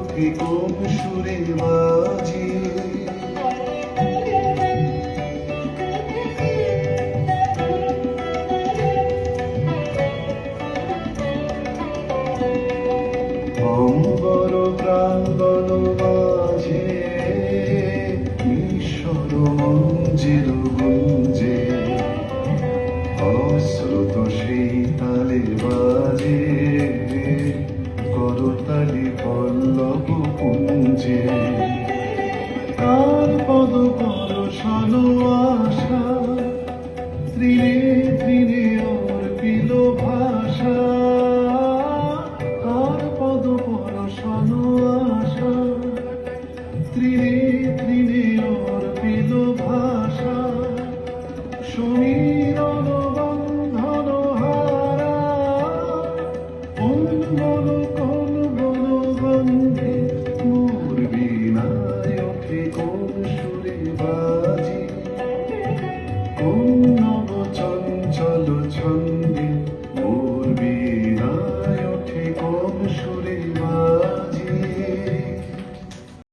ওঠে কোন সুরে বাজে। অম্বর প্রাঙ্গণ মাঝে ঈশ্বর মঞ্জিল গুঞ্জে, অশ্রুত সেই তালে বাজে করতালি পল্লব পুঞ্জে। তার পদ পরশন আশা ত্রিনে ত্রিনে অর্পিল ভাষা। তার পদ পরশন আশা ত্রিনে ত্রিনে অর্পিল ভাষা। সমীরণ বন্ধন হারা অঙ্গল কলবল গন্ধে, মোর বীণায় ওঠে কোন সুরে বাজে। কোন নব চঞ্চল ছন্দে মোর বীণায় ওঠে কোন সুরে